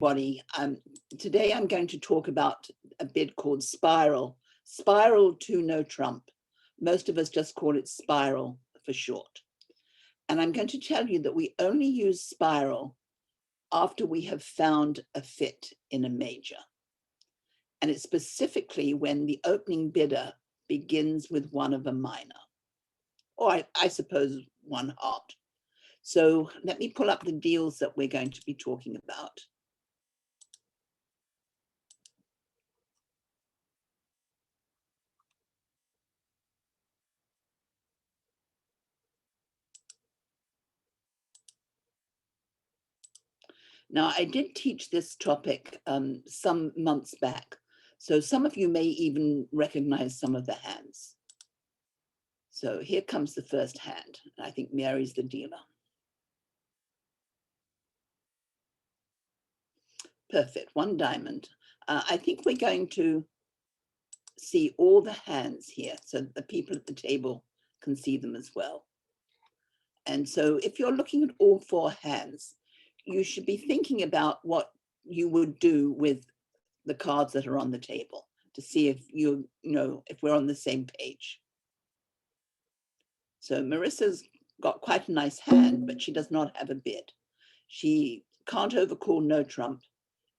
Everybody. Today I'm going to talk about a bid called Spiral. Spiral to no trump. Most of us just call it Spiral for short. And I'm going to tell you that we only use Spiral after we have found a fit in a major. And it's specifically when the opening bidder begins with one of a minor, or I suppose one heart. So let me pull up the deals that we're going to be talking about. Now, I did teach this topic some months back, so some of you may even recognize some of the hands. So here comes the first hand. I think Mary's the dealer. Perfect, one diamond. I think we're going to see all the hands here so that the people at the table can see them as well. And so if you're looking at all four hands, you should be thinking about what you would do with the cards that are on the table to see if if we're on the same page. So Marissa's got quite a nice hand, but she does not have a bid. She can't overcall no trump.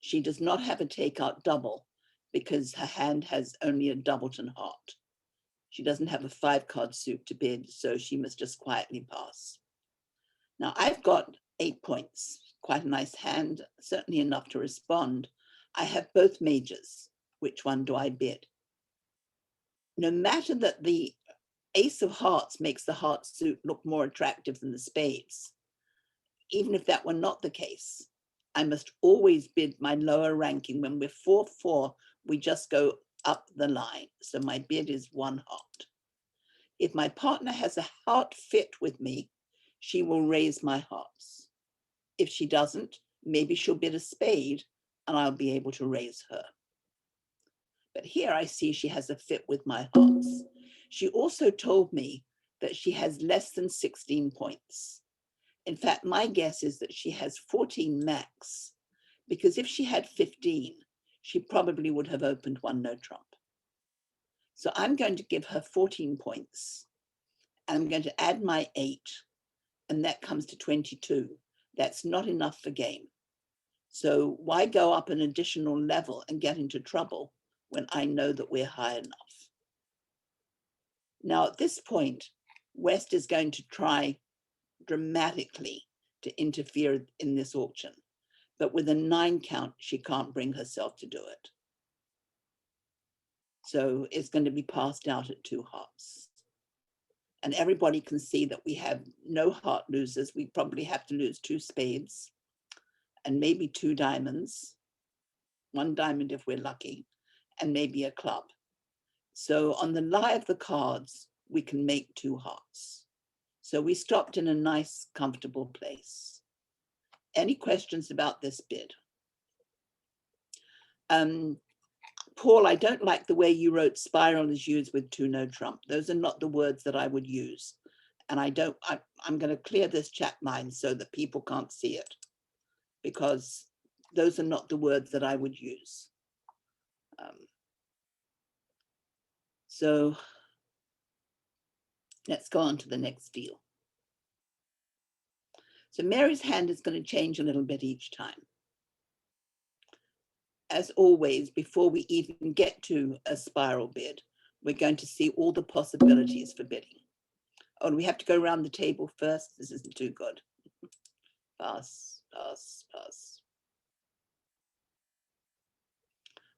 She does not have a takeout double because her hand has only a doubleton heart. She doesn't have a 5-card suit to bid, so she must just quietly pass. Now I've got 8 points, quite a nice hand, certainly enough to respond. I have both majors. Which one do I bid? No matter that the ace of hearts makes the heart suit look more attractive than the spades, even if that were not the case, I must always bid my lower ranking. When we're 4-4, we just go up the line. So my bid is 1 heart. If my partner has a heart fit with me, she will raise my hearts. If she doesn't, maybe she'll bid a spade and I'll be able to raise her. But here I see she has a fit with my hearts. She also told me that she has less than 16 points. In fact, my guess is that she has 14 max, because if she had 15, she probably would have opened one no trump. So I'm going to give her 14 points, and I'm going to add my 8, and that comes to 22. That's not enough for game. So why go up an additional level and get into trouble when I know that we're high enough? Now, at this point, West is going to try dramatically to interfere in this auction, but with a 9 count, she can't bring herself to do it. So it's going to be passed out at 2 hearts. And everybody can see that we have no heart losers. We probably have to lose 2 spades and maybe 2 diamonds, 1 diamond if we're lucky, and maybe a club. So on the lie of the cards, we can make 2 hearts. So we stopped in a nice, comfortable place. Any questions about this bid? Paul, I don't like the way you wrote spiral is used with 2 no trump. Those are not the words that I would use. And I'm going to clear this chat line so that people can't see it, because those are not the words that I would use. So let's go on to the next deal. So Mary's hand is going to change a little bit each time. As always, before we even get to a spiral bid, we're going to see all the possibilities for bidding. Oh, we have to go around the table first. This isn't too good. Pass, pass, pass.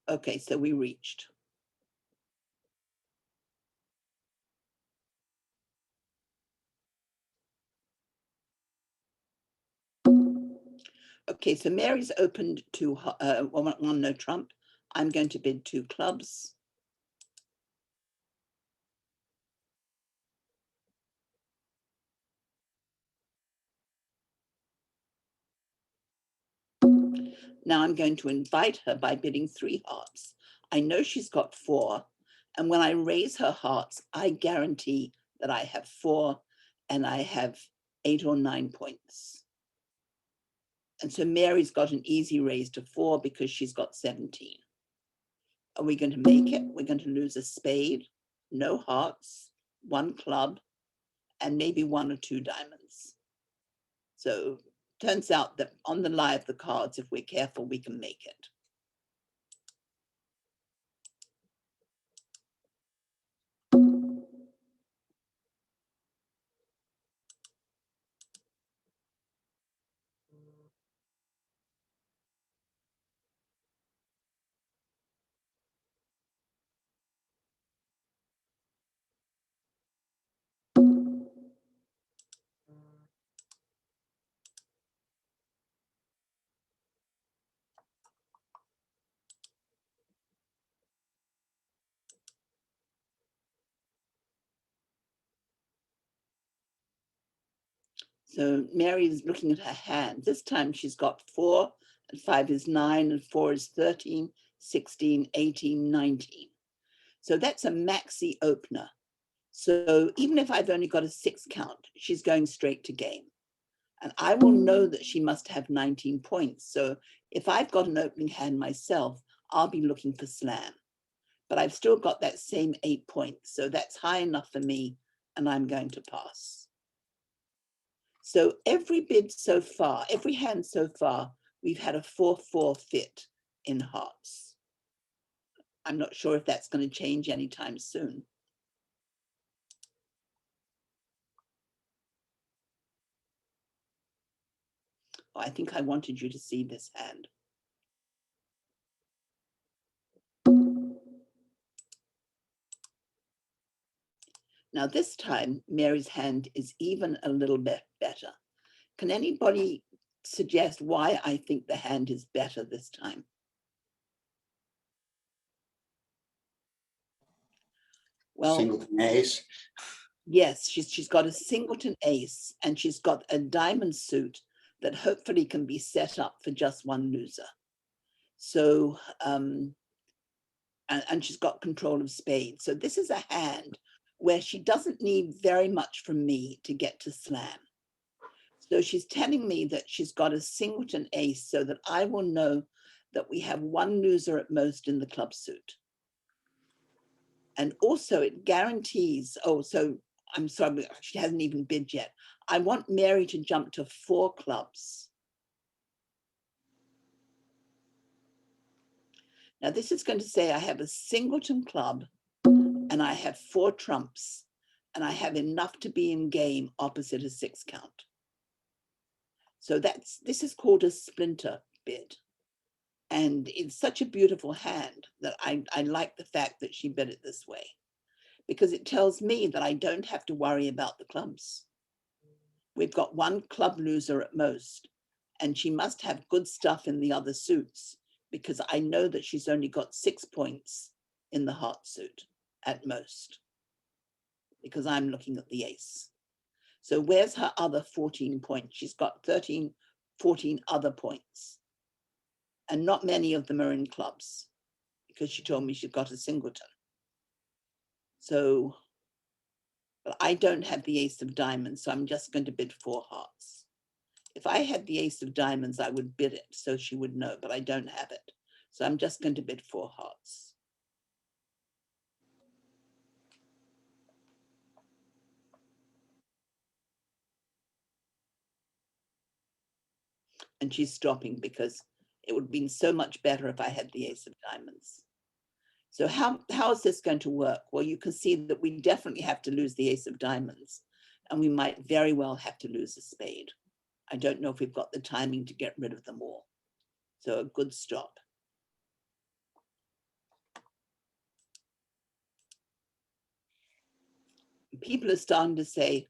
Okay, so we reached. Okay, so Mary's opened 1 no trump. I'm going to bid 2 clubs. Now I'm going to invite her by bidding 3 hearts. I know she's got 4, and when I raise her hearts, I guarantee that I have 4 and I have 8 or 9 points. And so Mary's got an easy raise to 4 because she's got 17. Are we going to make it? We're going to lose a spade, no hearts, 1 club, and maybe 1 or 2 diamonds. So turns out that on the lie of the cards, if we're careful, we can make it. So Mary's looking at her hand. This time she's got 4, and 5 is 9, and 4 is 13, 16, 18, 19. So that's a maxi opener. So even if I've only got a 6 count, she's going straight to game. And I will know that she must have 19 points. So if I've got an opening hand myself, I'll be looking for slam. But I've still got that same 8 points. So that's high enough for me, and I'm going to pass. So every bid so far, every hand so far, we've had a 4-4 fit in hearts. I'm not sure if that's going to change anytime soon. Oh, I think I wanted you to see this hand. Now this time, Mary's hand is even a little bit better. Can anybody suggest why I think the hand is better this time? Well, singleton ace. Yes, she's got a singleton ace, and she's got a diamond suit that hopefully can be set up for just 1 loser. So, and she's got control of spades. So this is a hand where she doesn't need very much from me to get to slam. So she's telling me that she's got a singleton ace so that I will know that we have 1 loser at most in the club suit. And also it guarantees, oh, so I'm sorry, she hasn't even bid yet. I want Mary to jump to 4 clubs. Now this is going to say I have a singleton club and I have 4 trumps and I have enough to be in game opposite a 6 count. So this is called a splinter bid. And it's such a beautiful hand that I like the fact that she bid it this way, because it tells me that I don't have to worry about the clubs. We've got 1 club loser at most, and she must have good stuff in the other suits, because I know that she's only got 6 points in the heart suit at most, because I'm looking at the ace. So where's her other 14 points? She's got 13, 14 other points, and not many of them are in clubs, because she told me she's got a singleton. So, but I don't have the ace of diamonds, so I'm just going to bid 4 hearts. If I had the ace of diamonds, I would bid it so she would know, but I don't have it. So I'm just going to bid 4 hearts. And she's stopping because it would have been so much better if I had the ace of diamonds. So how is this going to work? Well, you can see that we definitely have to lose the ace of diamonds, and we might very well have to lose a spade. I don't know if we've got the timing to get rid of them all. So a good stop. People are starting to say,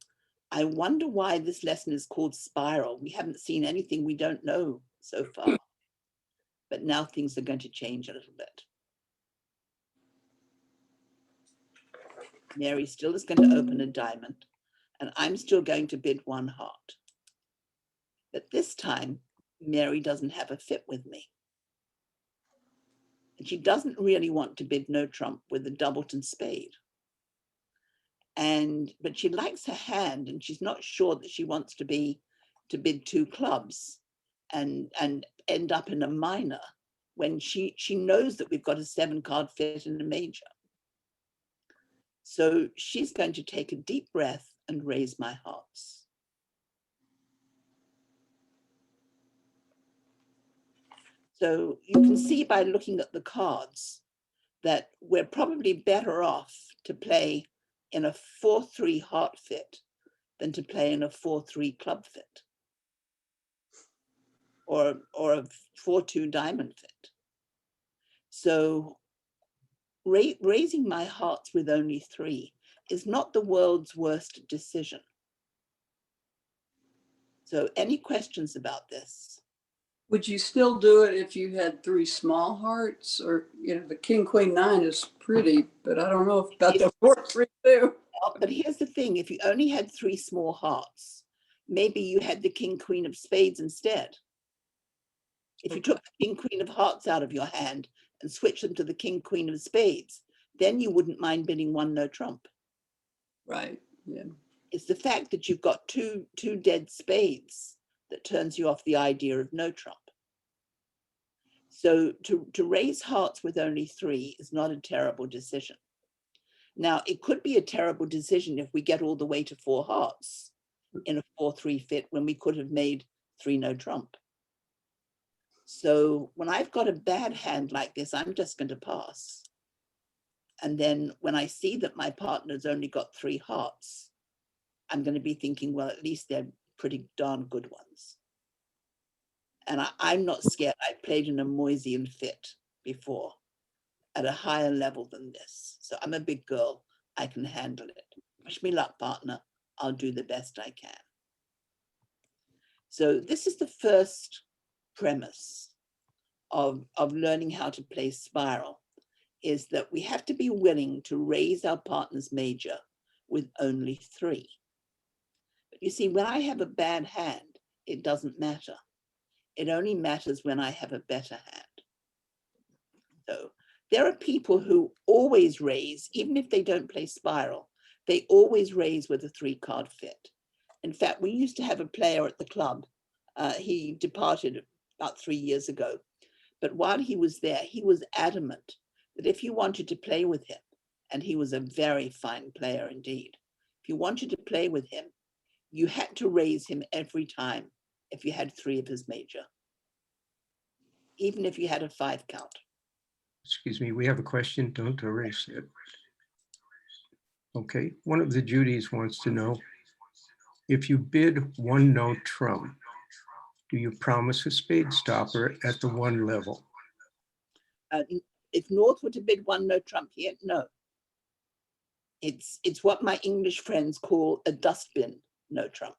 I wonder why this lesson is called Spiral. We haven't seen anything we don't know so far. But now things are going to change a little bit. Mary still is going to open a diamond, and I'm still going to bid 1 heart. But this time, Mary doesn't have a fit with me. And she doesn't really want to bid no trump with a doubleton spade. But she likes her hand, and she's not sure that she wants to bid 2 clubs. and end up in a minor when she knows that we've got a 7-card fit in a major. So she's going to take a deep breath and raise my hearts. So you can see by looking at the cards that we're probably better off to play in a 4-3 heart fit than to play in a 4-3 club fit or a 4-2 diamond fit. So raising my hearts with only 3 is not the world's worst decision. So any questions about this? Would you still do it if you had 3 small hearts? Or, you know, the king, queen, 9 is pretty, but I don't know about the 4-3 too. But here's the thing, if you only had 3 small hearts, maybe you had the king, queen of spades instead. If you took the king, queen of hearts out of your hand and switched them to the king, queen of spades, then you wouldn't mind bidding 1 no trump. Right, yeah. It's the fact that you've got two dead spades that turns you off the idea of no trump. So to raise hearts with only 3 is not a terrible decision. Now, it could be a terrible decision if we get all the way to 4 hearts in a 4-3 fit when we could have made 3 no trump. So when I've got a bad hand like this, I'm just going to pass. And then when I see that my partner's only got 3 hearts, I'm going to be thinking, well, at least they're pretty darn good ones. And I'm not scared. I played in a Moisian fit before at a higher level than this. So I'm a big girl. I can handle it. Wish me luck, partner. I'll do the best I can. So this is the first premise of learning how to play spiral, is that we have to be willing to raise our partner's major with only 3. But you see, when I have a bad hand, it doesn't matter. It only matters when I have a better hand. So there are people who always raise, even if they don't play spiral, they always raise with a 3-card fit. In fact, we used to have a player at the club. He departed about 3 years ago. But while he was there, he was adamant that if you wanted to play with him, and he was a very fine player indeed, if you wanted to play with him, you had to raise him every time if you had 3 of his major, even if you had a 5 count. Excuse me, we have a question. Don't erase it. Okay, one of the Judys wants to know, if you bid 1 no trump, do you promise a spade stopper at the 1 level? If North were to bid 1 no trump here, no. It's what my English friends call a dustbin no trump.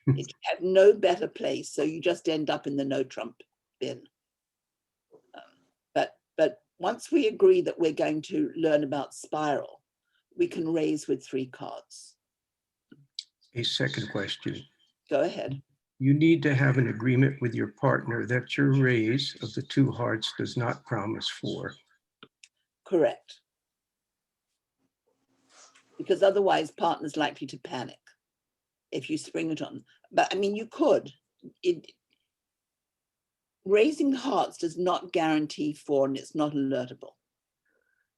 It had no better place, so you just end up in the no trump bin. But once we agree that we're going to learn about spiral, we can raise with 3 cards. A second question. Go ahead. You need to have an agreement with your partner that your raise of the 2 hearts does not promise 4. Correct. Because otherwise partner's likely to panic if you spring it on. But I mean, you could. Raising hearts does not guarantee 4, and it's not alertable.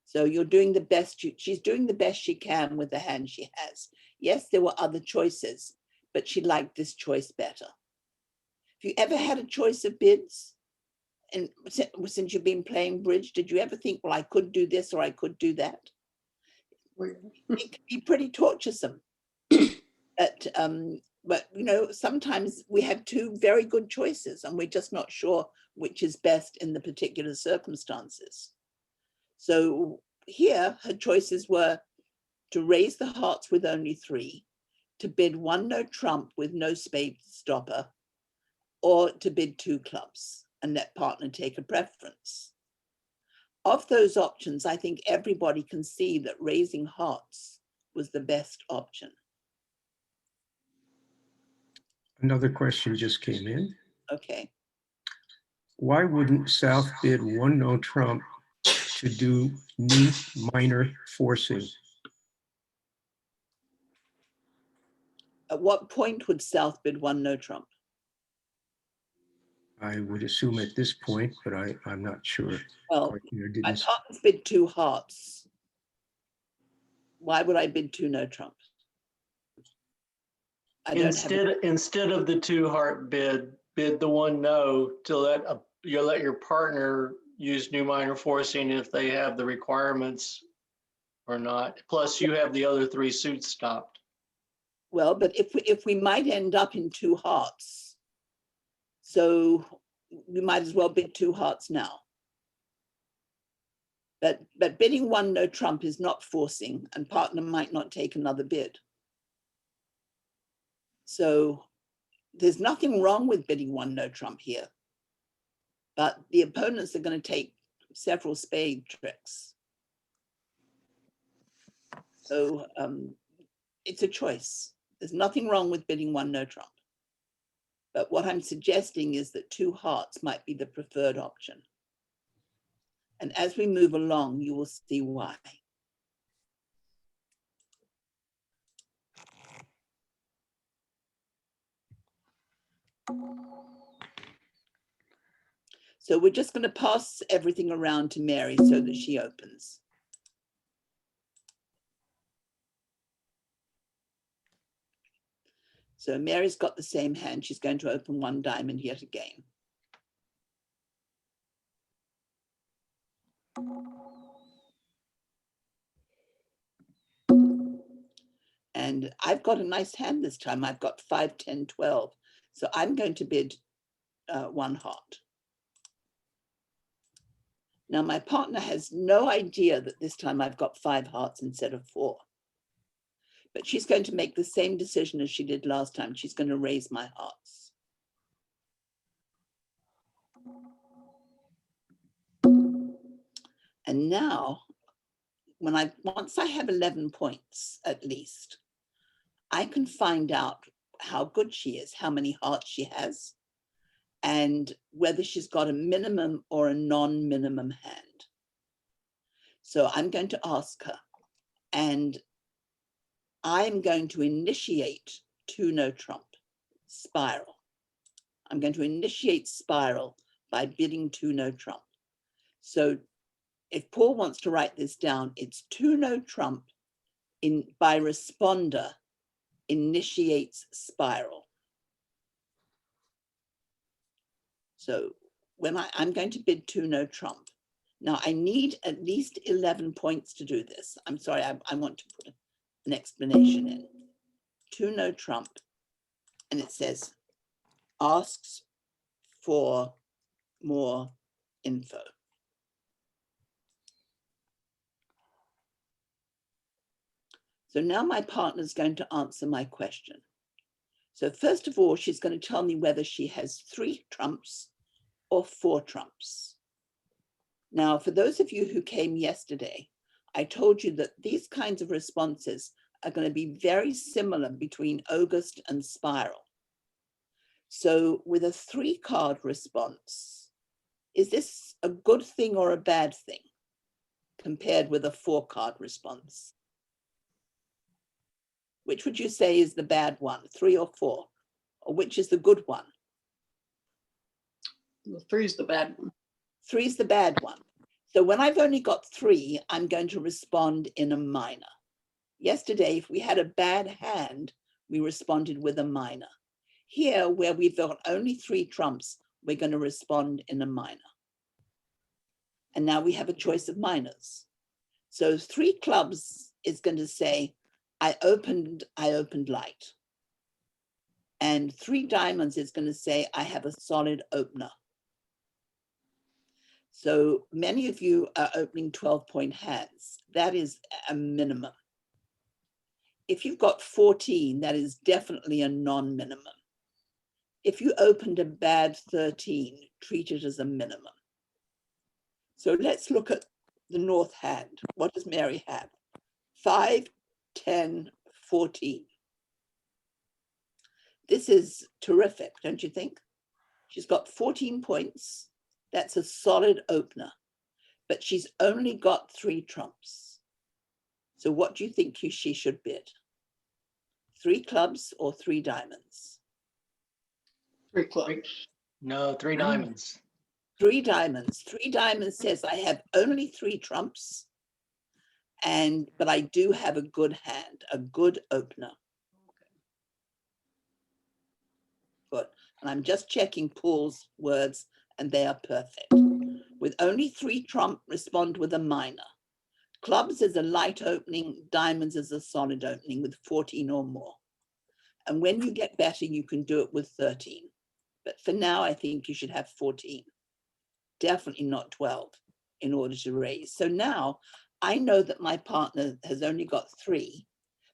So you're doing the best, she's doing the best she can with the hand she has. Yes, there were other choices, but she liked this choice better. Have you ever had a choice of bids? And since you've been playing bridge, did you ever think, well, I could do this or I could do that? It can be pretty torturesome. But you know, sometimes we have 2 very good choices and we're just not sure which is best in the particular circumstances. So here, her choices were to raise the hearts with only 3, to bid 1 no trump with no spade stopper, or to bid 2 clubs and let partner take a preference. Of those options, I think everybody can see that raising hearts was the best option. Another question just came in. Okay. Why wouldn't South bid 1 no trump to do knee minor forcing? At what point would South bid 1 no trump? I would assume at this point, but I'm not sure. Well, Partner my didn't. partner's bid 2 hearts. Why would I bid 2 no trump? I don't have Instead of the 2-heart bid the 1 no to you let your partner use new minor forcing if they have the requirements or not. Plus you have the other 3 suits stopped. well, but if we might end up in 2 hearts, so we might as well bid 2 hearts now. But bidding 1 no trump is not forcing, and partner might not take another bid. So there's nothing wrong with bidding 1 no trump here, but the opponents are going to take several spade tricks. So it's a choice. There's nothing wrong with bidding 1 no trump. But what I'm suggesting is that 2 hearts might be the preferred option. And as we move along, you will see why. So we're just going to pass everything around to Mary so that she opens. So Mary's got the same hand. She's going to open 1 diamond yet again. And I've got a nice hand this time. I've got 5, 10, 12. So I'm going to bid 1 heart. Now my partner has no idea that this time I've got 5 hearts instead of 4. But she's going to make the same decision as she did last time. She's going to raise my hearts. And now, once I have 11 points at least, I can find out how good she is, how many hearts she has, and whether she's got a minimum or a non-minimum hand. So I'm going to ask her, and I'm going to initiate 2 no trump, spiral. I'm going to initiate spiral by bidding 2 no trump. So if Paul wants to write this down, it's 2 no trump by responder initiates spiral. So when I'm going to bid 2 no trump. Now I need at least 11 points to do this. I'm sorry, I want to put an explanation in. 2 no trump, and it says, asks for more info. So now my partner's going to answer my question. So first of all, she's going to tell me whether she has 3 trumps or 4 trumps. Now, for those of you who came yesterday, I told you that these kinds of responses are going to be very similar between August and spiral. So with a 3-card response, is this a good thing or a bad thing compared with a 4-card response? Which would you say is the bad one, 3 or 4? Or which is the good one? Well, 3 is the bad one. 3 is the bad one. So when I've only got 3, I'm going to respond in a minor. Yesterday, if we had a bad hand, we responded with a minor. Here, where we've got only 3 trumps, we're going to respond in a minor. And now we have a choice of minors. So 3 clubs is going to say, I opened light. And 3 diamonds is going to say, I have a solid opener. So many of you are opening 12-point hands. That is a minimum. If you've got 14, that is definitely a non-minimum. If you opened a bad 13, treat it as a minimum. So let's look at the north hand. What does Mary have? 5, 10, 14. This is terrific, don't you think? She's got 14 points. That's a solid opener, but she's only got 3 trumps. So what do you think she should bid? 3 clubs or 3 diamonds? 3 clubs. No, three diamonds. Three diamonds. Three diamonds says I have only three trumps, but I do have a good hand, a good opener. Good. And I'm just checking Paul's words, and they are perfect. With only three trump, respond with a minor. Clubs is a light opening, diamonds is a solid opening with 14 or more. And when you get better, you can do it with 13. But for now, I think you should have 14. Definitely not 12 in order to raise. So now I know that my partner has only got three,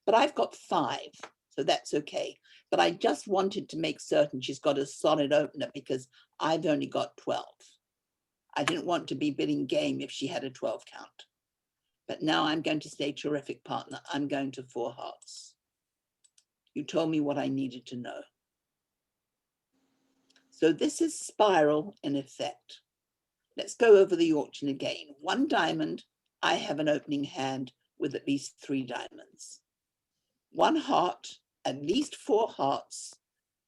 but I've got five, so that's okay. But I just wanted to make certain she's got a solid opener because I've only got 12. I didn't want to be bidding game if she had a 12 count. But now I'm going to say, terrific partner, I'm going to 4 hearts. You told me what I needed to know. So this is spiral in effect. Let's go over the auction again. 1 diamond, I have an opening hand with at least 3 diamonds. 1 heart, at least 4 hearts,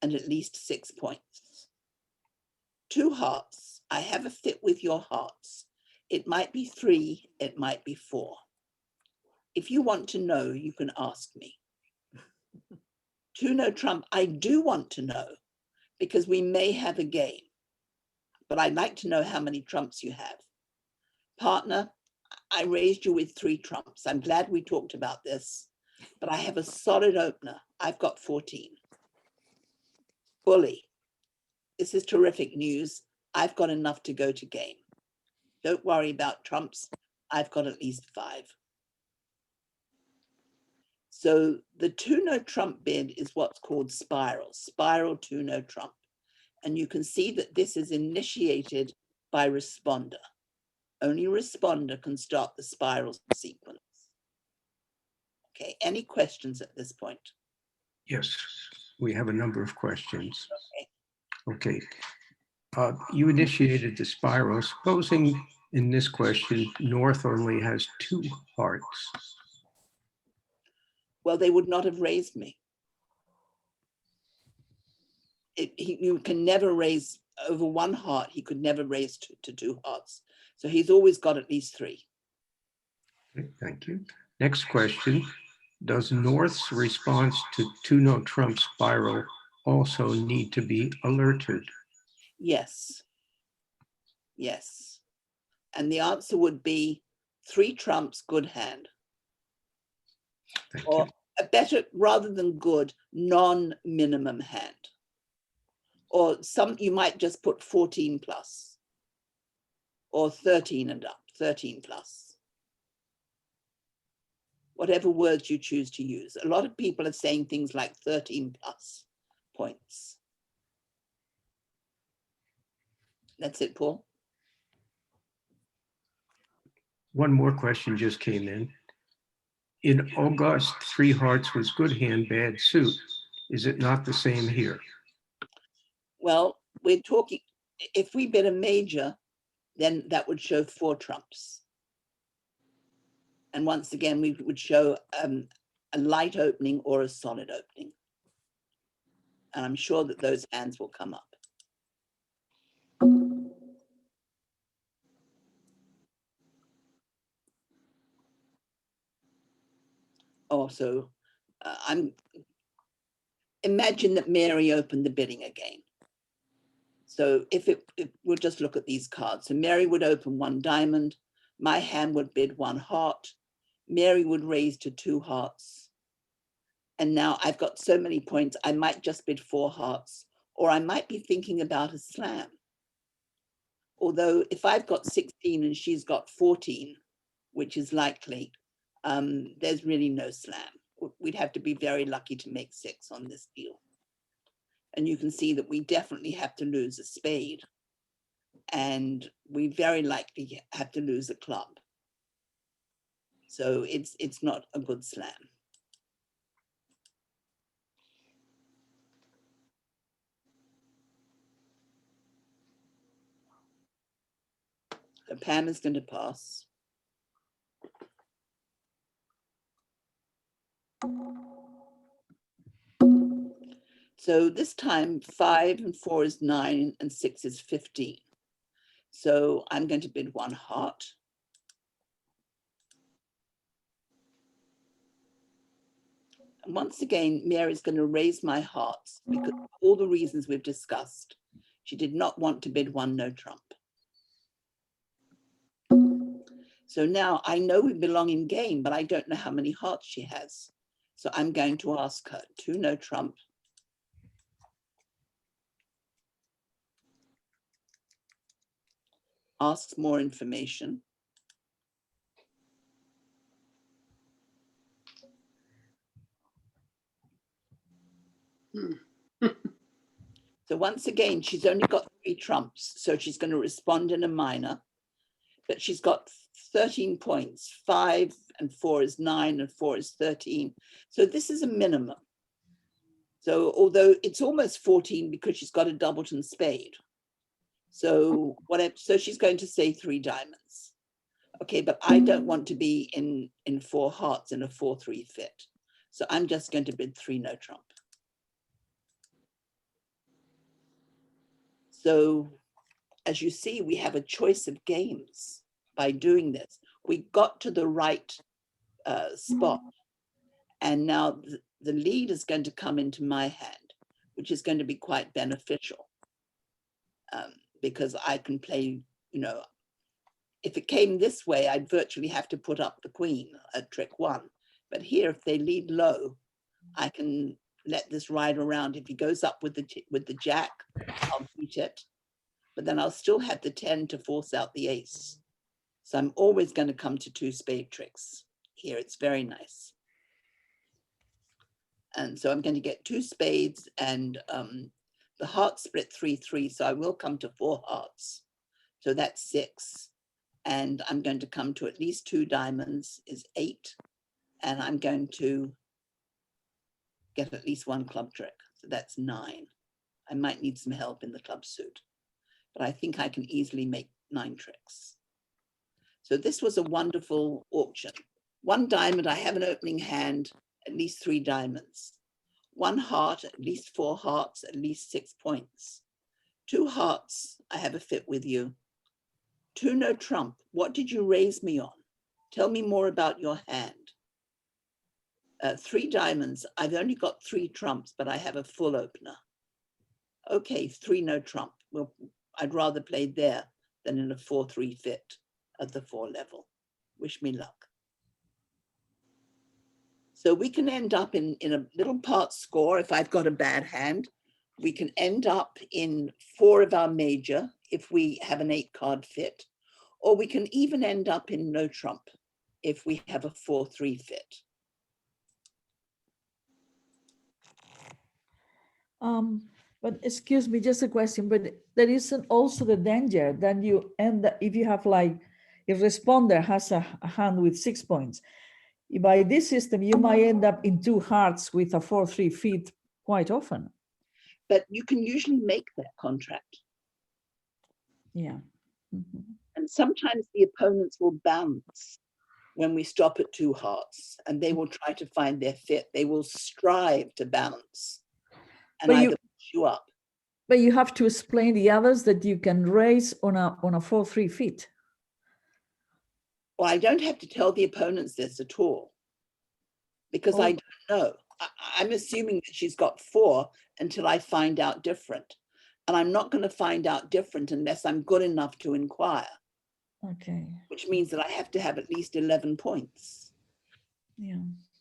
and at least 6 points. 2 hearts, I have a fit with your hearts. It might be 3, it might be 4. If you want to know, you can ask me. 2 no trump, I do want to know because we may have a game, but I'd like to know how many trumps you have. Partner, I raised you with 3 trumps. I'm glad we talked about this, but I have a solid opener. I've got 14. Bully, this is terrific news. I've got enough to go to game. Don't worry about trumps. I've got at least 5. So the 2 no trump bid is what's called spiral, spiral 2 no trump. And you can see that this is initiated by responder. Only responder can start the spiral sequence. Okay, any questions at this point? Yes, we have a number of questions. Okay. You initiated the spiral. Supposing in this question, North only has 2 hearts. Well, they would not have raised me. You can never raise over 1 heart. He could never raise to 2 hearts. So he's always got at least 3. Okay, thank you. Next question. Does North's response to 2 no trump spiral also need to be alerted? Yes. Yes. And the answer would be 3 trumps, good hand. Thank Or you. a better, rather than good, non-minimum hand. Or some, you might just put 14 plus. Or 13 and up, 13 plus. Whatever words you choose to use. A lot of people are saying things like 13 plus points. That's it, Paul. One more question just came in. In August, 3 hearts was good hand, bad suit. Is it not the same here? Well, we're talking, if we bid a major, then that would show 4 trumps. And once again, we would show a light opening or a solid opening. And I'm sure that those hands will come up. Also, imagine that Mary opened the bidding again. So if we'll just look at these cards. So Mary would open 1 diamond. My hand would bid 1 heart. Mary would raise to 2 hearts. And now I've got so many points, I might just bid 4 hearts, or I might be thinking about a slam. Although if I've got 16 and she's got 14, which is likely, there's really no slam. We'd have to be very lucky to make 6 on this deal. And you can see that we definitely have to lose a spade. And we very likely have to lose a club. So it's not a good slam. So Pam is going to pass. So this time 5 and 4 is 9 and 6 is 15. So I'm going to bid 1 heart. And once again, Mary's going to raise my hearts because of all the reasons we've discussed. She did not want to bid 1 no trump. So now I know we belong in game, but I don't know how many hearts she has. So I'm going to ask her 2 no trump. Asks more information. So once again, she's only got 3 trumps. So she's going to respond in a minor, but she's got 13 points. 5 and 4 is 9 and 4 is 13. So this is a minimum. So although it's almost 14 because she's got a doubleton spade. So whatever, so she's going to say 3 diamonds. Okay, but I don't want to be in 4 hearts in a 4-3 fit. So I'm just going to bid 3 no trump. So as you see, we have a choice of games by doing this. We got to the right spot. And now the lead is going to come into my hand, which is going to be quite beneficial because I can play, you know, if it came this way, I'd virtually have to put up the queen at trick 1. But here, if they lead low, I can let this ride around. If he goes up with the jack, I'll beat it. But then I'll still have the 10 to force out the ace. So I'm always going to come to 2 spade tricks. Here, it's very nice. And so I'm going to get 2 spades and the heart split 3-3. So I will come to 4 hearts. So that's 6. And I'm going to come to at least 2 diamonds is 8. And I'm going to get at least 1 club trick. So that's 9. I might need some help in the club suit, but I think I can easily make 9 tricks. So this was a wonderful auction. 1 diamond, I have an opening hand, at least 3 diamonds. 1 heart, at least 4 hearts, at least 6 points. 2 hearts, I have a fit with you. 2 no trump, what did you raise me on? Tell me more about your hand. 3 diamonds, I've only got 3 trumps, but I have a full opener. Okay, 3 no trump. Well, I'd rather play there than in a 4-3 fit at the 4 level. Wish me luck. So we can end up in a little part score if I've got a bad hand. We can end up in 4 of our major if we have an 8 card fit, or we can even end up in no trump if we have a 4-3 fit. But excuse me, just a question, but there isn't also the danger that you end up, if you have like, if responder has a hand with 6 points, by this system, you might end up in 2 hearts with a 4-3 fit quite often. But you can usually make that contract. Yeah. Mm-hmm. And sometimes the opponents will bounce when we stop at 2 hearts, and they will try to find their fit. They will strive to balance and But either push you up. But you have to explain the others that you can raise on a 4-3 fit. Well, I don't have to tell the opponents this at all because I don't know. I'm assuming that she's got 4 until I find out different. And I'm not going to find out different unless I'm good enough to inquire. Okay. Which means that I have to have at least 11 points. Yeah.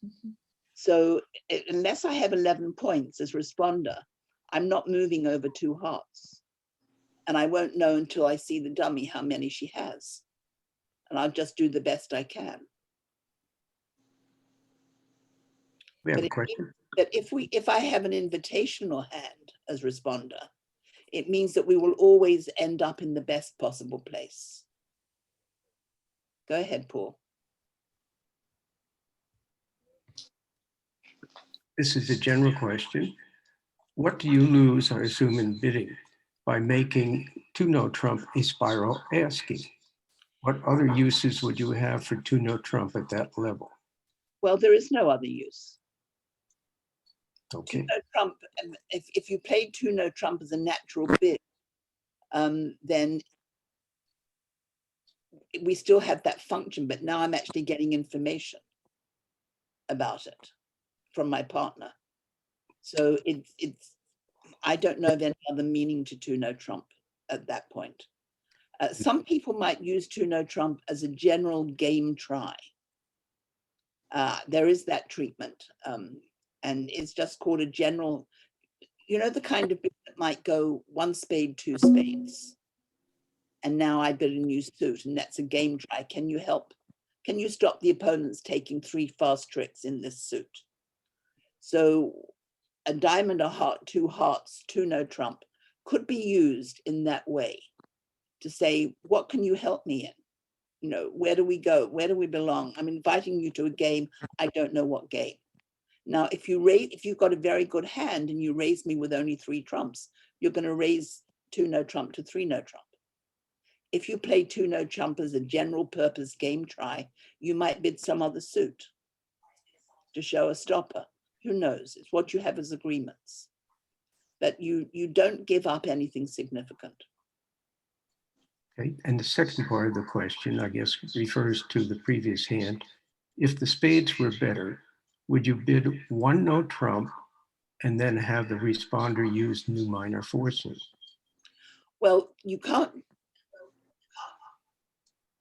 Mm-hmm. So unless I have 11 points as responder, I'm not moving over 2 hearts. And I won't know until I see the dummy how many she has. And I'll just do the best I can. We have But a question. if I have an invitational hand as responder, it means that we will always end up in the best possible place. Go ahead, Paul. This is a general question. What do you lose, I assume, in bidding by making 2 no trump a spiral asking? What other uses would you have for 2 no trump at that level? Well, there is no other use. Okay, no trump, and if you played two no trump as a natural bid, then we still have that function, but now I'm actually getting information about it from my partner. So it's I don't know of any other meaning to two no trump at that point. Some people might use two no trump as a general game try. There is that treatment, and it's just called a general, you know, the kind of bid that might go one spade, two spades. And now I bid a new suit, and that's a game try. Can you help? Can you stop the opponents taking three fast tricks in this suit? So a diamond, a heart, two hearts, two no trump could be used in that way to say, what can you help me in? You know, where do we go? Where do we belong? I'm inviting you to a game. I don't know what game. Now, if you've got a very good hand and you raise me with only three trumps, you're going to raise two no trump to three no trump. If you play two no trump as a general purpose game try, you might bid some other suit to show a stopper. Who knows? It's what you have as agreements. But you don't give up anything significant. okay. And the second part of the question, I guess, refers to the previous hand. If the spades were better, would you bid one no trump and then have the responder use new minor forcing? Well, you can't.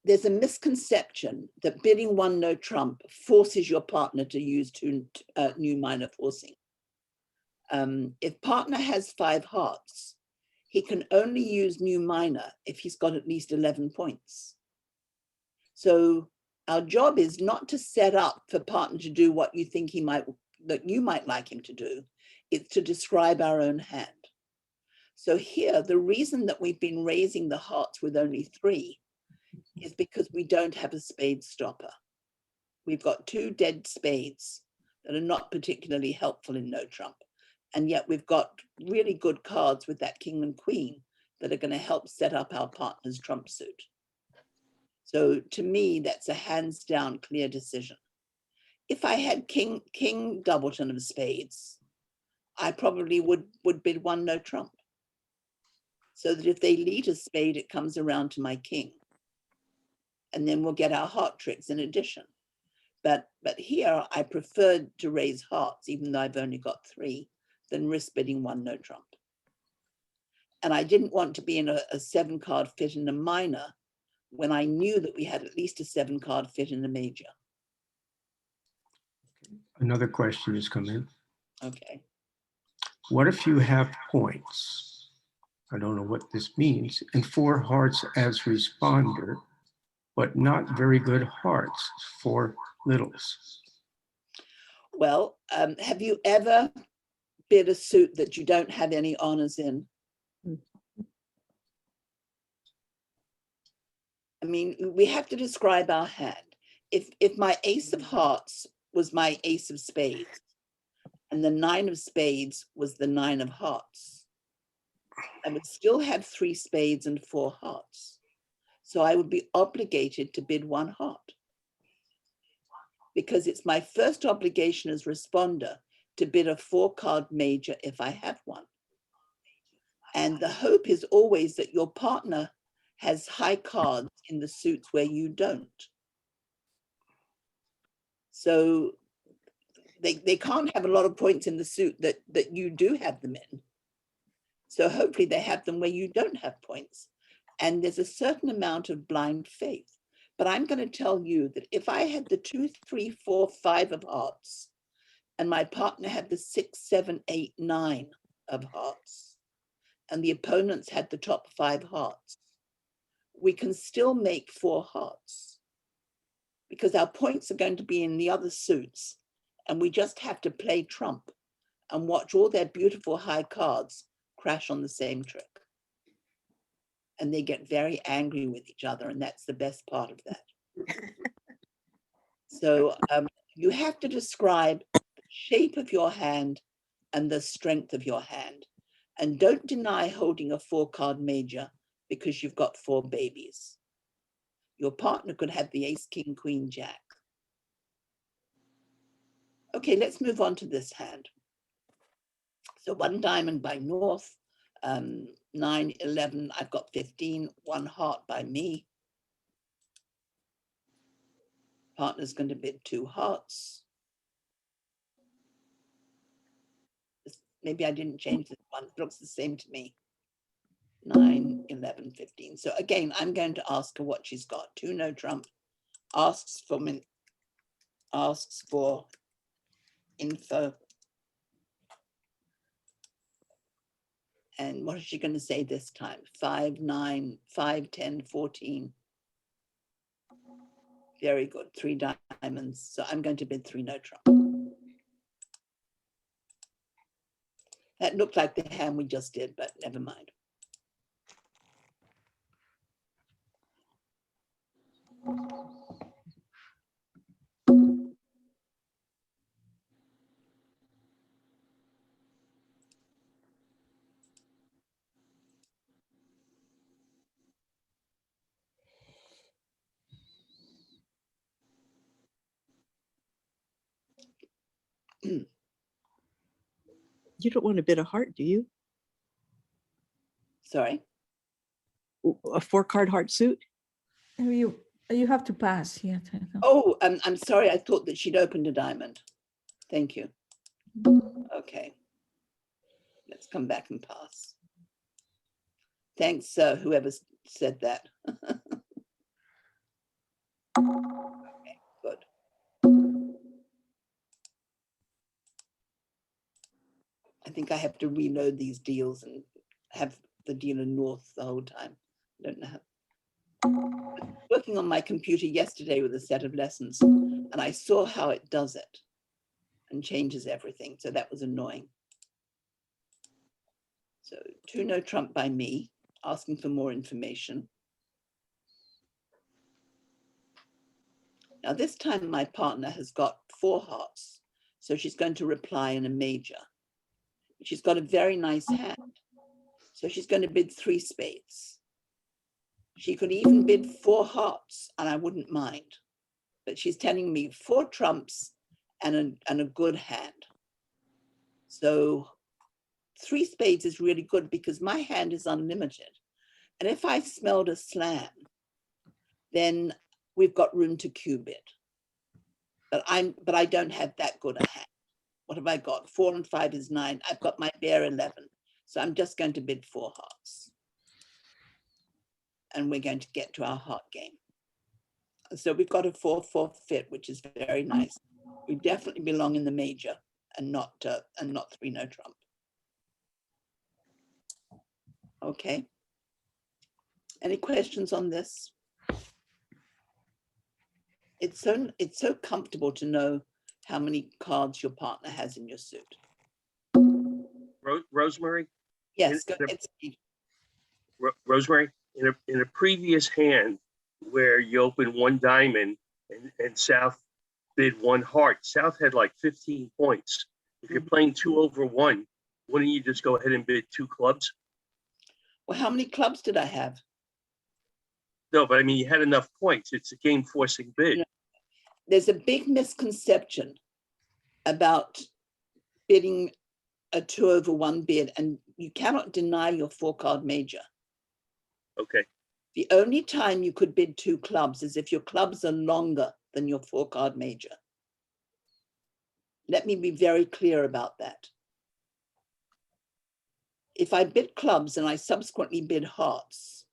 There's a misconception that bidding one no trump forces your partner to use two new minor forcing. If partner has five hearts, he can only use new minor if he's got at least 11 points. So our job is not to set up for partner to do what you think that you might like him to do. It's to describe our own hand. So here, the reason that we've been raising the hearts with only three is because we don't have a spade stopper. We've got two dead spades that are not particularly helpful in no trump. And yet we've got really good cards with that king and queen that are going to help set up our partner's trump suit. So to me, that's a hands down clear decision. If I had king doubleton of spades, I probably would bid one no trump. So that if they lead a spade, it comes around to my king. And then we'll get our heart tricks in addition. But here I preferred to raise hearts, even though I've only got three, than risk bidding one no trump. And I didn't want to be in a 7-card fit in a minor when I knew that we had at least a 7-card fit in a major. Another question has come in. Okay. What if you have points? I don't know what this means. And 4 hearts as responder, but not very good hearts for littles. Well, have you ever bid a suit that you don't have any honors in? I mean, we have to describe our hand. If my ace of hearts was my ace of spades, and the 9 of spades was the 9 of hearts, I would still have 3 spades and 4 hearts. So I would be obligated to bid 1 heart, because it's my first obligation as responder to bid a 4-card major if I have one. And the hope is always that your partner has high cards in the suits where you don't. So they can't have a lot of points in the suit that you do have them in. So hopefully they have them where you don't have points. And there's a certain amount of blind faith. But I'm going to tell you that if I had the 2, 3, 4, 5 of hearts, and my partner had the 6, 7, 8, 9 of hearts, and the opponents had the top 5 hearts, we can still make 4 hearts, because our points are going to be in the other suits, and we just have to play trump and watch all their beautiful high cards crash on the same trick. And they get very angry with each other, and that's the best part of that. So you have to describe the shape of your hand and the strength of your hand. And don't deny holding a 4-card major because you've got 4 babies. Your partner could have the ace, king, queen, jack. Okay, let's move on to this hand. So one diamond by North, 9, 11, I've got 15, one heart by me. Partner's going to bid 2 hearts. Maybe I didn't change this one. It looks the same to me. 9, 11, 15. So again, I'm going to ask her what she's got. 2 no trump, asks for info. And what is she going to say this time? 5, 9, 5, 10, 14. Very good. 3 diamonds. So I'm going to bid 3 no trump. That looked like the hand we just did, but never mind. You don't want to bid a heart, do you? Sorry. A 4-card heart suit? You have to pass. Yeah. Oh, I'm sorry. I thought that she'd opened a diamond. Thank you. Okay. Let's come back and pass. Thanks, whoever said that. Okay, good. I think I have to reload these deals and have the dealer North the whole time. I don't know how. Working on my computer yesterday with a set of lessons, and I saw how it does it and changes everything. So that was annoying. So 2 no trump by me, asking for more information. Now this time my partner has got 4 hearts. So she's going to reply in a major. She's got a very nice hand. So she's going to bid 3 spades. She could even bid 4 hearts and I wouldn't mind. But she's telling me 4 trumps and a good hand. So 3 spades is really good because my hand is unlimited. And if I smelled a slam, then we've got room to cube it. But I don't have that good a hand. What have I got? 4 and 5 is 9. I've got my bare 11. So I'm just going to bid 4 hearts. And we're going to get to our heart game. So we've got a 4-4 fit, which is very nice. We definitely belong in the major and not 3 no trump. Okay. Any questions on this? It's so comfortable to know how many cards your partner has in your suit. Rosemary? Yes, go ahead, Steve. Rosemary, in a previous hand where you opened 1 diamond and South bid 1 heart, South had like 15 points. If you're playing 2 over 1, wouldn't you just go ahead and bid 2 clubs? Well, how many clubs did I have? No, but I mean, you had enough points. It's a game forcing bid. There's a big misconception about bidding a 2 over 1 bid, and you cannot deny your 4-card major. Okay. The only time you could bid 2 clubs is if your clubs are longer than your 4-card major. Let me be very clear about that. If I bid clubs and I subsequently bid hearts,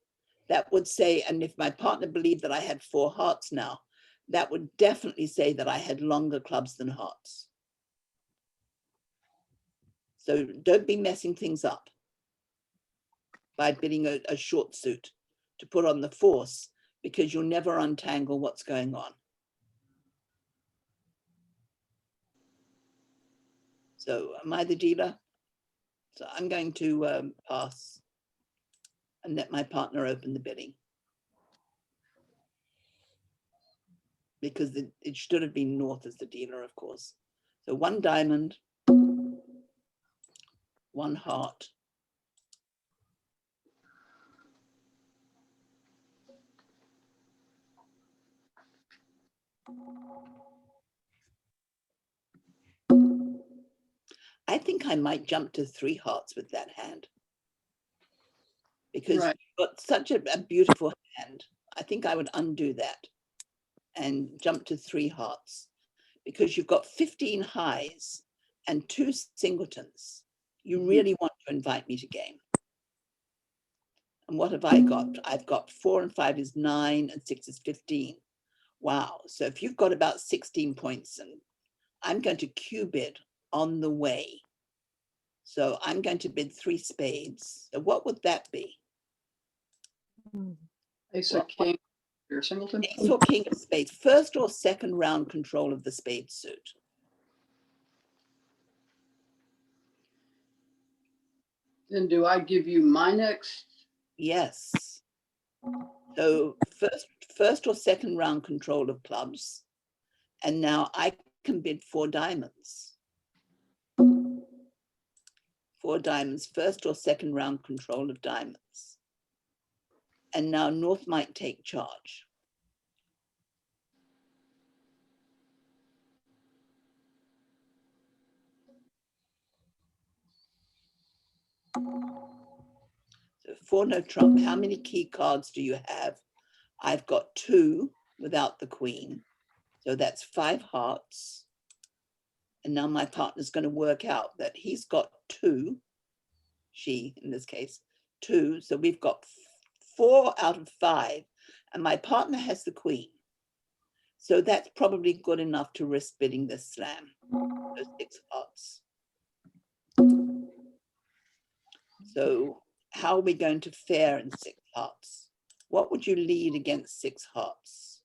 that would say, and if my partner believed that I had 4 hearts now, that would definitely say that I had longer clubs than hearts. So don't be messing things up by bidding a short suit to put on the force, because you'll never untangle what's going on. So am I the dealer? So I'm going to pass and let my partner open the bidding. Because it should have been North as the dealer, of course. So 1 diamond, 1 heart. I I think I might jump to 3 hearts with that hand. Because Right. you've got such a beautiful hand. I think I would undo that and jump to 3 hearts, because you've got 15 highs and 2 singletons. You really want to invite me to game. And what have I got? I've got 4 and 5 is 9 and 6 is 15. Wow. So if you've got about 16 points, and I'm going to Q bid on the way. So I'm going to bid 3 spades. So what would that be? Ace of king or singleton. Ace or king of spades, first or second round control of the spade suit. Then do I give you my next? Yes. So first or second round control of clubs. And now I can bid 4 diamonds. 4 diamonds, first or second round control of diamonds. And now North might take charge. So 4 no trump. How many key cards do you have? I've got 2 without the queen. So that's 5 hearts. And now my partner's going to work out that he's got 2, she in this case, 2. So we've got 4 out of 5, and my partner has the queen. So that's probably good enough to risk bidding this slam. So 6 hearts. So how are we going to fare in 6 hearts? What would you lead against 6 hearts?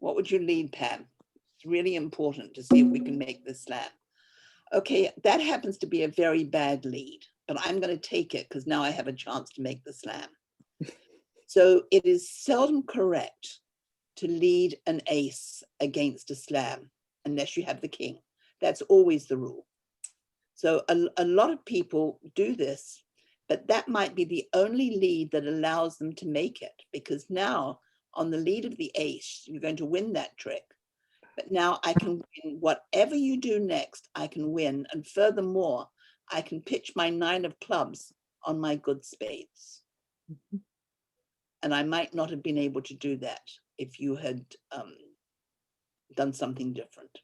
What would you lead, Pam? It's really important to see if we can make this slam. Okay, that happens to be a very bad lead, but I'm going to take it because now I have a chance to make the slam. So it is seldom correct to lead an ace against a slam unless you have the king. That's always the rule. So a lot of people do this, but that might be the only lead that allows them to make it, because now on the lead of the ace, you're going to win that trick. But now I can win whatever you do next, I can win. And furthermore, I can pitch my 9 of clubs on my good spades. And I might not have been able to do that if you had done something different.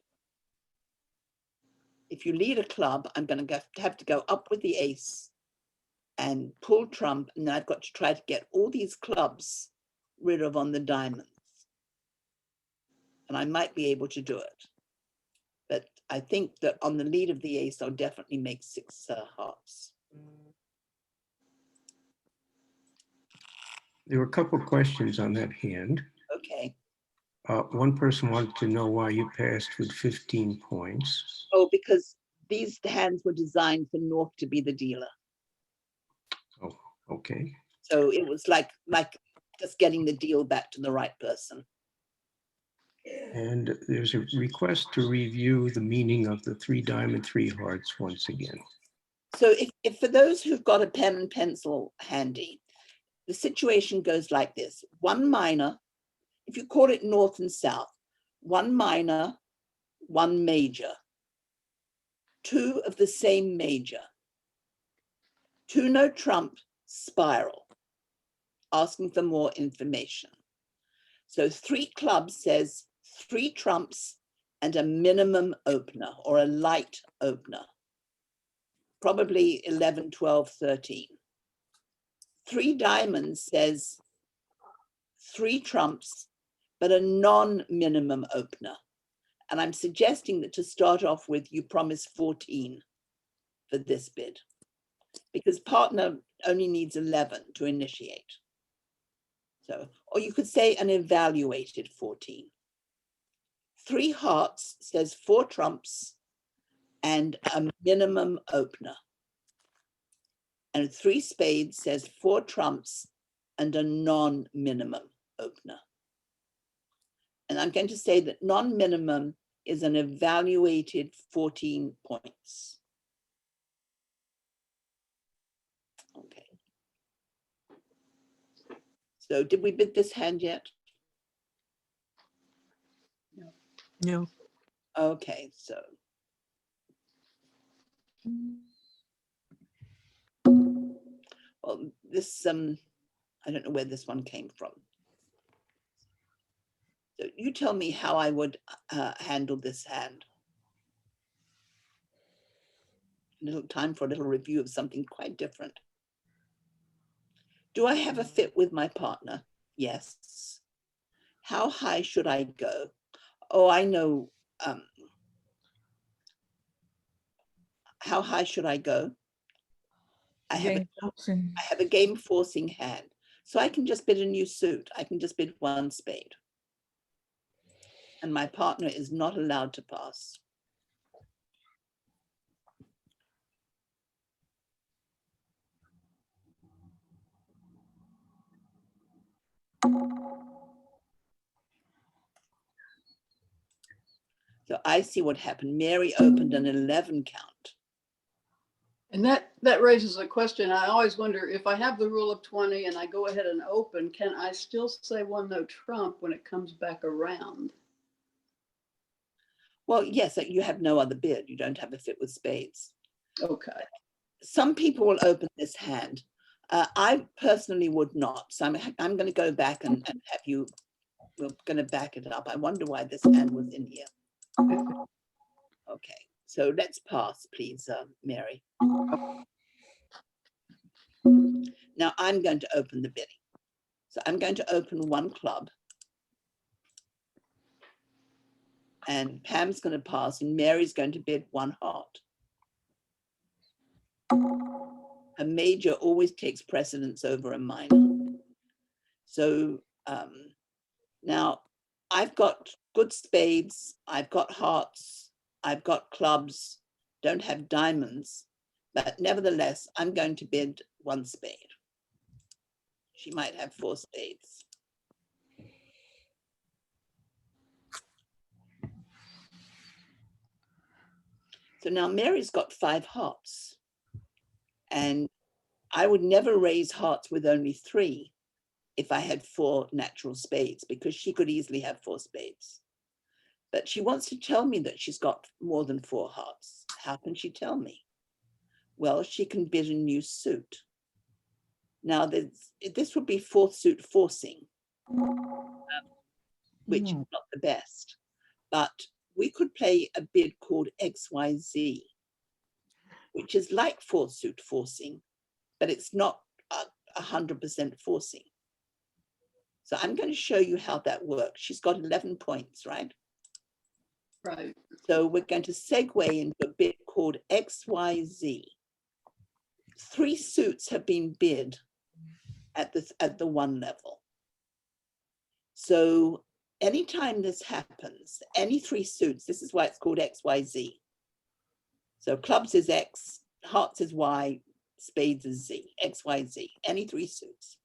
If you lead a club, I'm going to have to go up with the ace and pull trump, and then I've got to try to get all these clubs rid of on the diamonds. And I might be able to do it. But I think that on the lead of the ace, I'll definitely make 6 hearts. There were a couple of questions on that hand. Okay. One person wanted to know why you passed with 15 points. Oh, because these hands were designed for North to be the dealer. Oh, okay. So it was like just getting the deal back to the right person. And there's a request to review the meaning of the 3 diamond, 3 hearts once again. So if for those who've got a pen and pencil handy, the situation goes like this: 1 minor, if you call it north and south, 1 minor, 1 major, 2 of the same major, 2 no trump, spiral, asking for more information. So 3 clubs says 3 trumps and a minimum opener or a light opener, probably 11, 12, 13. 3 diamonds says 3 trumps, but a non-minimum opener. And I'm suggesting that to start off with, you promise 14 for this bid, because partner only needs 11 to initiate. So, or you could say an evaluated 14. 3 hearts says 4 trumps and a minimum opener. And 3 spades says 4 trumps and a non-minimum opener. And I'm going to say that non-minimum is an evaluated 14 points. Okay. So did we bid this hand yet? No. Okay, so. Well, this, I don't know where this one came from. So you tell me how I would handle this hand. A little time for a little review of something quite different. Do I have a fit with my partner? Yes. How high should I go? Oh, I know. How high should I go? I Game forcing. have a game forcing hand. So I can just bid a new suit. I can just bid one spade. And my partner is not allowed to pass. So I see what happened. Mary opened an 11 count. And that raises a question. I always wonder, if I have the rule of 20 and I go ahead and open, can I still say one no trump when it comes back around? Well, yes, you have no other bid. You don't have a fit with spades. Okay. Some people will open this hand. I personally would not. So I'm going to go back and have you, we're going to back it up. I wonder why this hand was in here. Okay, so let's pass, please, Mary. Now I'm going to open the bidding. So I'm going to open one club. And Pam's going to pass and Mary's going to bid one heart. A major always takes precedence over a minor. So now I've got good spades, I've got hearts, I've got clubs, don't have diamonds, but nevertheless, I'm going to bid one spade. She might have 4 spades. So now Mary's got 5 hearts. And I would never raise hearts with only 3 if I had 4 natural spades, because she could easily have 4 spades. But she wants to tell me that she's got more than 4 hearts. How can she tell me? Well, she can bid a new suit. Now, this would be 4th suit forcing, which is not the best. But we could play a bid called XYZ, which is like 4th suit forcing, but it's not 100% forcing. So I'm going to show you how that works. She's got 11 points, right? Right. So we're going to segue into a bid called XYZ. 3 suits have been bid at the 1 level. So anytime this happens, any 3 suits, this is why it's called XYZ. So clubs is X, hearts is Y, spades is Z, XYZ, any 3 suits.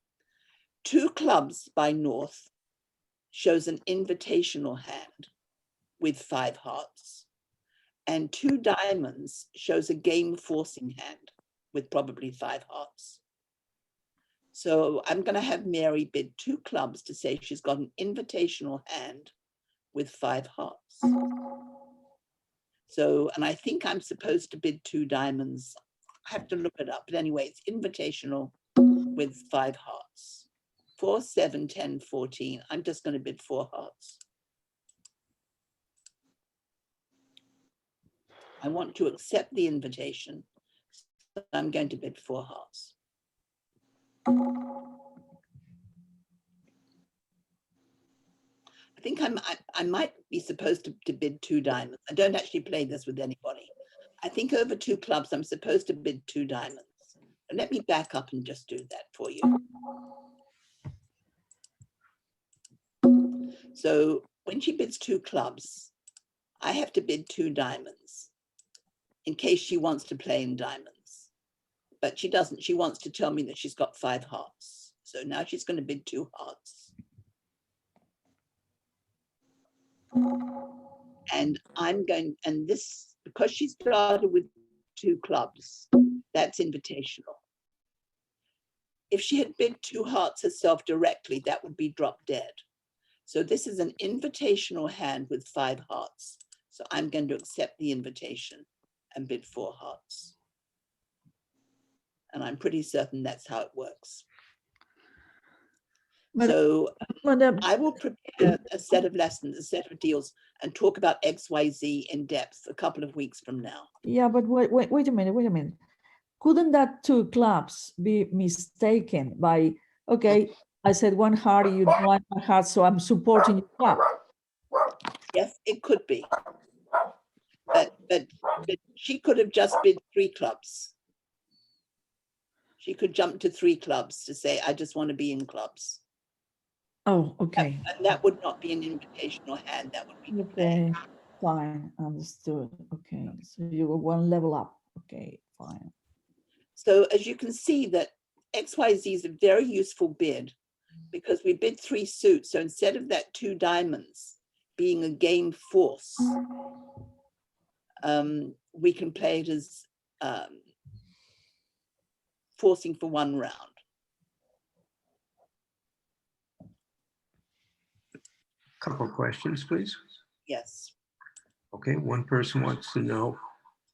2 clubs by North shows an invitational hand with 5 hearts. And 2 diamonds shows a game forcing hand with probably 5 hearts. So I'm going to have Mary bid 2 clubs to say she's got an invitational hand with 5 hearts. So, and I think I'm supposed to bid 2 diamonds. I have to look it up. But anyway, it's invitational with 5 hearts. 4, 7, 10, 14. I'm just going to bid 4 hearts. I want to accept the invitation. So I'm going to bid 4 hearts. I think I might be supposed to bid 2 diamonds. I don't actually play this with anybody. I think over 2 clubs, I'm supposed to bid 2 diamonds. And let me back up and just do that for you. So when she bids 2 clubs, I have to bid 2 diamonds in case she wants to play in diamonds. But she doesn't. She wants to tell me that she's got 5 hearts. So now she's going to bid 2 hearts. And I'm going, and this, because she started with 2 clubs, that's invitational. If she had bid 2 hearts herself directly, that would be drop dead. So this is an invitational hand with 5 hearts. So I'm going to accept the invitation and bid 4 hearts. And I'm pretty certain that's how it works. But, So Madam, I will prepare a set of lessons, a set of deals, and talk about XYZ in depth a couple of weeks from now. yeah, but wait a minute. Couldn't that 2 clubs be mistaken by, okay, I said 1 heart, you don't want a heart, so I'm supporting your club. Yes, it could be. But she could have just bid 3 clubs. She could jump to 3 clubs to say, I just want to be in clubs. Oh, okay. And that would not be an invitational hand. That would be Okay, fine, understood. Okay, so you were 1 level up. Okay, fine. So as you can see that XYZ is a very useful bid because we bid 3 suits. So instead of that 2 diamonds being a game force, we can play it as forcing for 1 round. Couple of questions, please. Yes. Okay, one person wants to know,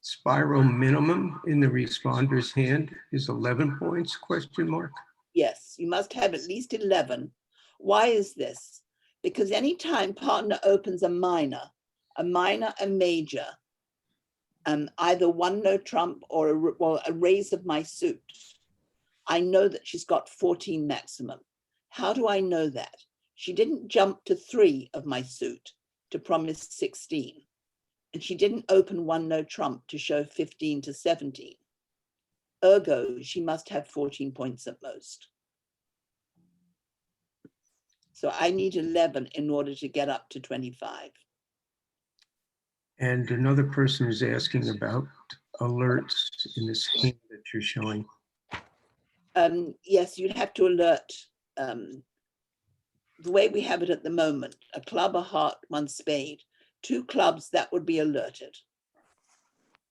spiral minimum in the responder's hand is 11 points, question mark? Yes, you must have at least 11. Why is this? Because anytime partner opens a minor, a major, either 1 no trump or a raise of my suit, I know that she's got 14 maximum. How do I know that? She didn't jump to 3 of my suit to promise 16. And she didn't open 1 no trump to show 15 to 17. Ergo, she must have 14 points at most. So I need 11 in order to get up to 25. And another person is asking about alerts in this hand that you're showing. Yes, you'd have to alert. The way we have it at the moment, a club, a heart, 1 spade, 2 clubs, that would be alerted.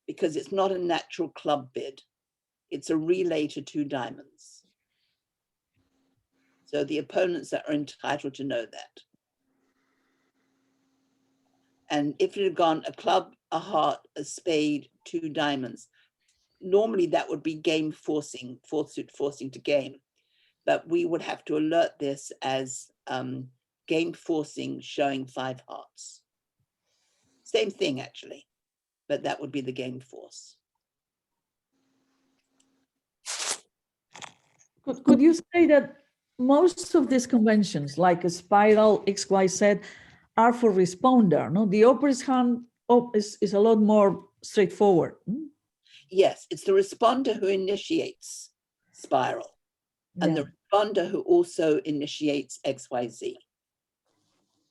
Because it's not a natural club bid. It's a relay to 2 diamonds. So the opponents are entitled to know that. And if it had gone a club, a heart, a spade, 2 diamonds, normally that would be game forcing, 4th suit forcing to game. But we would have to alert this as game forcing showing 5 hearts. Same thing actually, but that would be the game force. Could you say that most of these conventions, like a spiral, XYZ, are for responder? No, the opera's hand is a lot more straightforward. Yes, it's the responder who initiates spiral, and the responder who also initiates XYZ.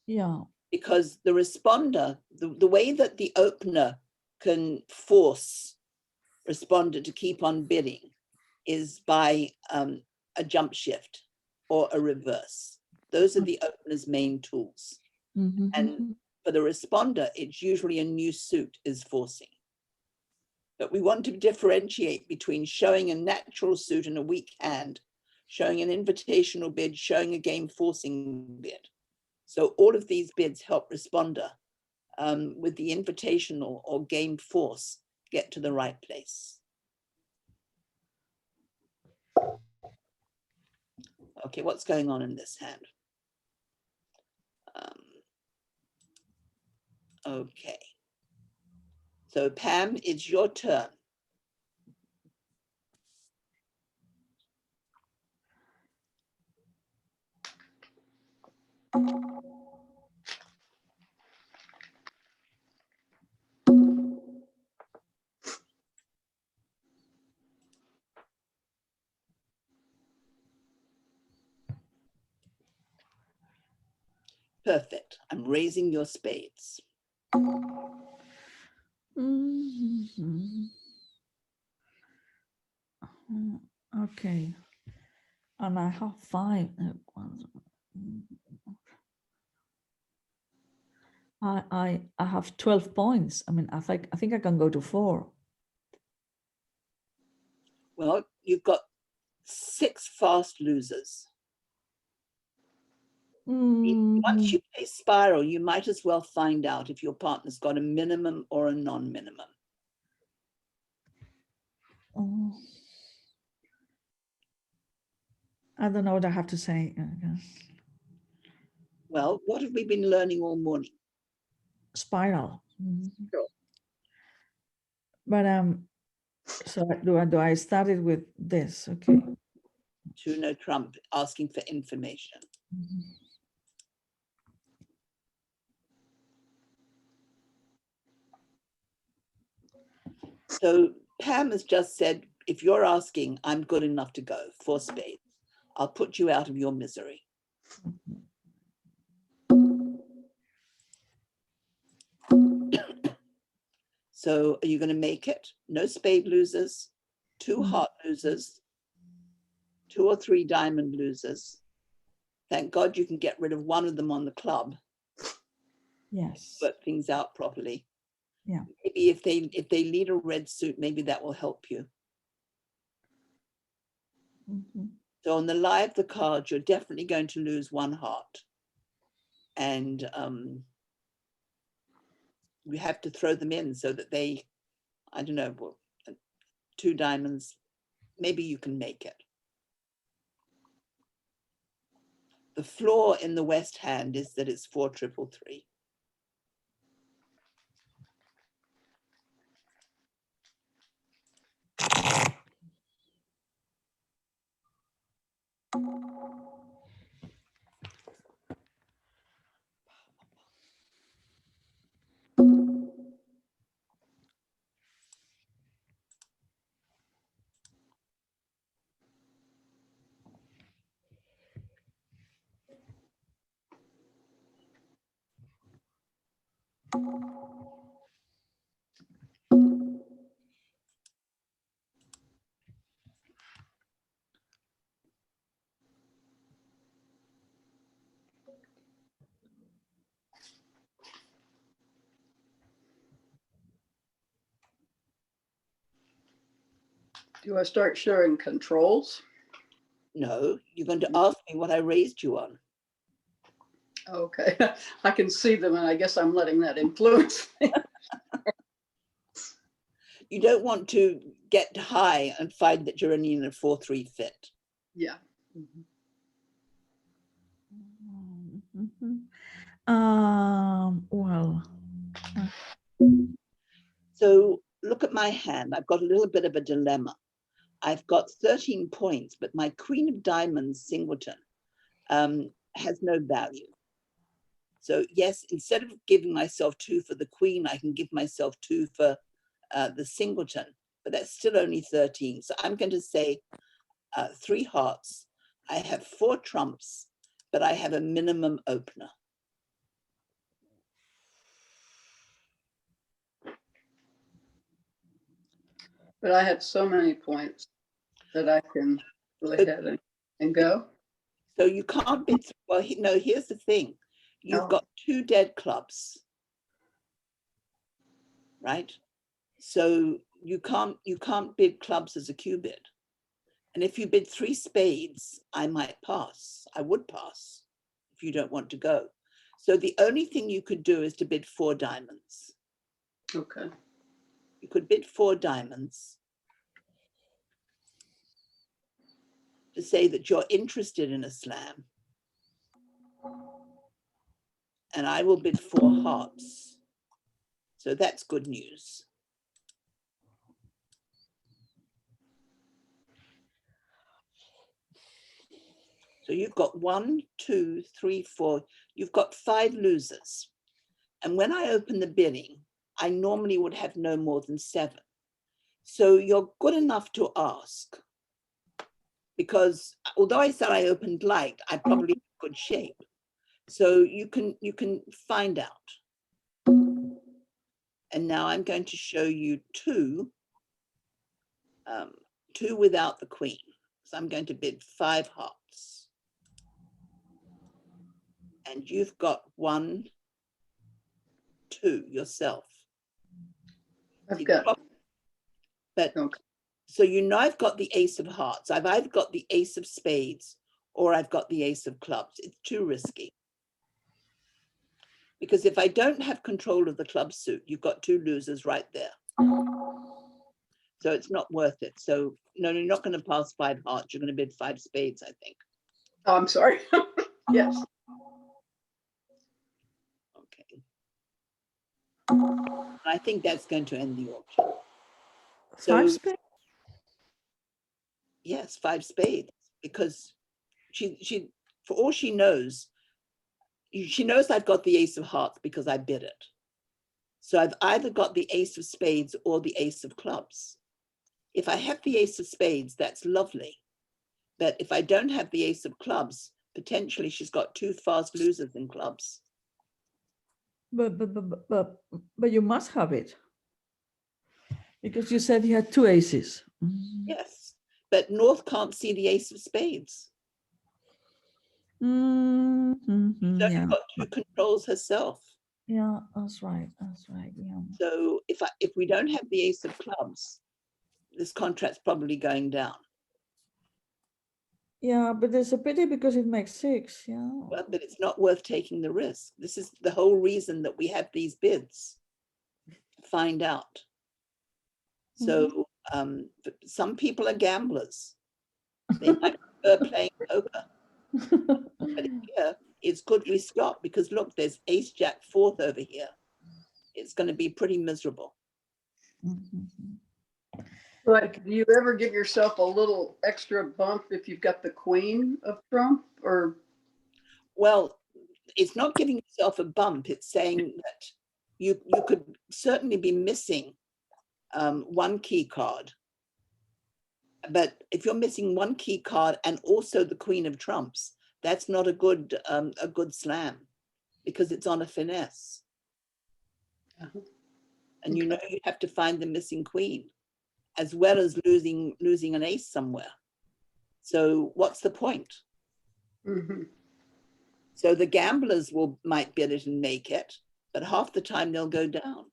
Yeah. Because the responder, the way that the opener can force responder to keep on bidding is by a jump shift or a reverse. Those are the opener's main tools. And for the responder, it's usually a new suit is forcing. But we want to differentiate between showing a natural suit and a weak hand, showing an invitational bid, showing a game forcing bid. So all of these bids help responder with the invitational or game force get to the right place. Okay, what's going on in this hand? Okay. So Pam, it's your turn. Perfect. I'm raising your spades. Okay. And I have 5. I have 12 points. I mean, I think I can go to 4. Well, you've got 6 fast losers. Mm, Once you play spiral, you might as well find out if your partner's got a minimum or a non-minimum. oh. I don't know what I have to say. Well, what have we been learning all morning? Spiral. Mhm. Sure. But so do I start it with this? Okay. To no Trump, asking for information. Mhm. So Pam has just said, if you're asking, I'm good enough to go, 4 spades. I'll put you out of your misery. So are you going to make it? No spade losers, 2 Mm. heart losers, 2 or 3 diamond losers. Thank God you can get rid of one of them on the club, Yes. work things out properly. Yeah. Maybe if they lead a red suit, maybe that will help you. Mhm. So on the lie of the cards, you're definitely going to lose 1 heart. And you have to throw them in so that they, I don't know, well, 2 diamonds, maybe you can make it. The flaw in the West hand is that it's 4 triple 3. Do I start sharing controls? No, you're going to ask me what I raised you on. Okay, I can see them and I guess I'm letting that influence me. You don't want to get high and find that you're only in a 4-3 fit. Yeah. Mhm. Well, So look at my hand. I've got a little bit of a dilemma. I've got 13 points, but my Queen of Diamonds singleton has no value. So yes, instead of giving myself 2 for the Queen, I can give myself 2 for the singleton, but that's still only 13. So I'm going to say 3 hearts. I have 4 trumps, but I have a minimum opener. But I have so many points that I can go ahead and go. So you can't bid, well, no, here's the thing. You've Oh. got 2 dead clubs, right? So you can't bid clubs as a Q bid. And if you bid 3 spades, I might pass. I would pass if you don't want to go. So the only thing you could do is to bid 4 diamonds. Okay. You could bid 4 diamonds to say that you're interested in a slam. And I will bid 4 hearts. So that's good news. So you've got 1, 2, 3, 4, you've got 5 losers. And when I open the bidding, I normally would have no more than 7. So you're good enough to ask, because although I said I opened light, I probably have good shape. So you can find out. And now I'm going to show you 2 without the Queen. So I'm going to bid 5 hearts. And you've got 1, 2 yourself. I've got, But okay. So you know I've got the ace of hearts. I've either got the ace of spades or I've got the ace of clubs. It's too risky. Because if I don't have control of the club suit, you've got two losers right there. So it's not worth it. So no, you're not going to pass 5 hearts. You're going to bid 5 spades, I think. Oh, I'm sorry. Yes. Okay. I think that's going to end the auction. So 5 spades? yes, 5 spades, because she for all she knows I've got the ace of hearts because I bid it. So I've either got the ace of spades or the ace of clubs. If I have the ace of spades, that's lovely. But if I don't have the ace of clubs, potentially she's got 2 fast losers in clubs. But you must have it. Because you said you had 2 aces. Yes, but North can't see the ace of spades. She's only Yeah, got 2 controls herself. yeah, that's right. That's right. Yeah. So if we don't have the ace of clubs, this contract's probably going down. Yeah, but it's a pity because it makes 6. Yeah. Well, but it's not worth taking the risk. This is the whole reason that we have these bids. Find out. So some people are gamblers. They might prefer playing poker. But here, it's good we stop because look, there's ace jack 4th over here. It's going to be pretty miserable. Like, do you ever give yourself a little extra bump if you've got the queen of trump, or? Well, it's not giving yourself a bump. It's saying that you could certainly be missing 1 key card. But if you're missing 1 key card and also the queen of trumps, that's not a good slam because it's on a finesse. And you know you have to find the missing queen as well as losing an ace somewhere. So what's the point? So the gamblers might bid it and make it, but half the time they'll go down.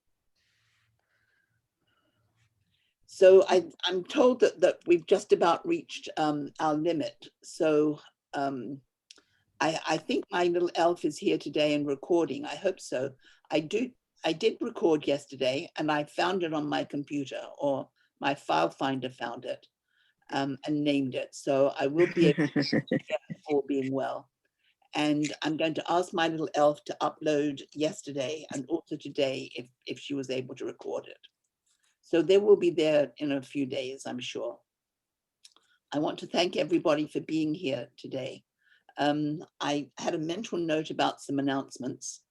So I'm told that we've just about reached our limit. So I think my little elf is here today and recording. I hope so. I did record yesterday and I found it on my computer, or my file finder found it and named it. So I will be able to share all being well. And I'm going to ask my little elf to upload yesterday and also today if she was able to record it. So they will be there in a few days, I'm sure. I want to thank everybody for being here today. I had a mental note about some announcements.